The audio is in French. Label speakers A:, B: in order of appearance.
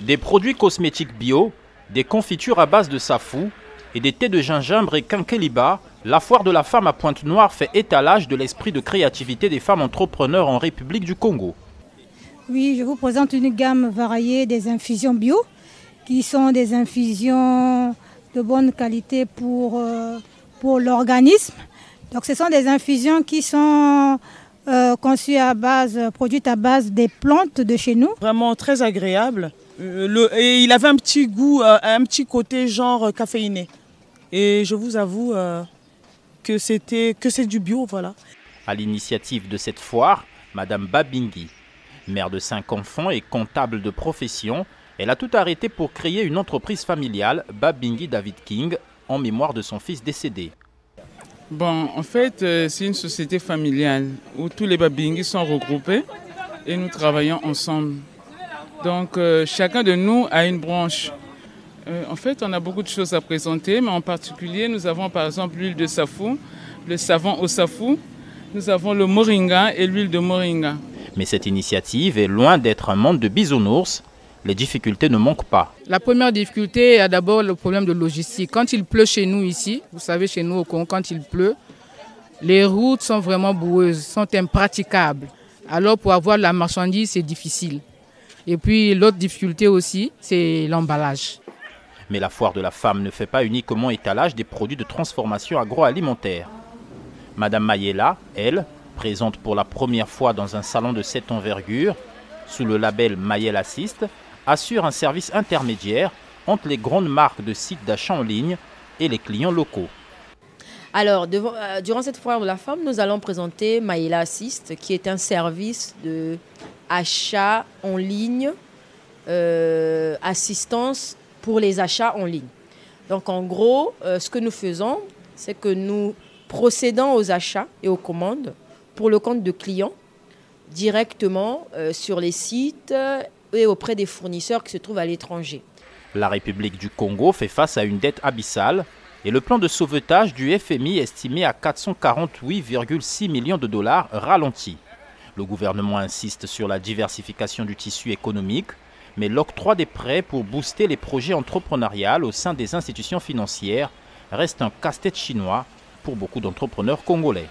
A: Des produits cosmétiques bio, des confitures à base de safou et des thés de gingembre et quinqueliba, la foire de la femme à Pointe-Noire fait étalage de l'esprit de créativité des femmes entrepreneurs en République du Congo.
B: Oui, je vous présente une gamme variée des infusions bio, qui sont des infusions de bonne qualité pour l'organisme. Donc ce sont des infusions qui sont conçues produites à base des plantes de chez nous.
C: Vraiment très agréable. Et il avait un petit goût, un petit côté genre caféiné. Et je vous avoue que c'est du bio, voilà.
A: À l'initiative de cette foire, Madame Babingi, mère de 5 enfants et comptable de profession, elle a tout arrêté pour créer une entreprise familiale, Babingi David King, en mémoire de son fils décédé.
D: Bon, en fait, c'est une société familiale où tous les Babingi sont regroupés et nous travaillons ensemble. Donc, chacun de nous a une branche. En fait, on a beaucoup de choses à présenter, mais en particulier, nous avons par exemple l'huile de safou, le savon au safou, nous avons le moringa et l'huile de moringa.
A: Mais cette initiative est loin d'être un monde de bisounours. Les difficultés ne manquent pas.
E: La première difficulté est d'abord le problème de logistique. Quand il pleut chez nous ici, vous savez chez nous au Congo, quand il pleut, les routes sont vraiment boueuses, sont impraticables. Alors pour avoir la marchandise, c'est difficile. Et puis l'autre difficulté aussi, c'est l'emballage.
A: Mais la foire de la femme ne fait pas uniquement étalage des produits de transformation agroalimentaire. Madame Mayela, elle, présente pour la première fois dans un salon de cette envergure, sous le label Mayela Assist, assure un service intermédiaire entre les grandes marques de sites d'achat en ligne et les clients locaux.
F: Alors, durant cette foire de la femme, nous allons présenter Mayela Assist, qui est un service d'achat en ligne, assistance pour les achats en ligne. Donc, en gros, ce que nous faisons, c'est que nous procédons aux achats et aux commandes pour le compte de clients, directement sur les sites et auprès des fournisseurs qui se trouvent à l'étranger.
A: La République du Congo fait face à une dette abyssale et le plan de sauvetage du FMI estimé à 448,6 millions de dollars ralentit. Le gouvernement insiste sur la diversification du tissu économique, mais l'octroi des prêts pour booster les projets entrepreneuriaux au sein des institutions financières reste un casse-tête chinois pour beaucoup d'entrepreneurs congolais.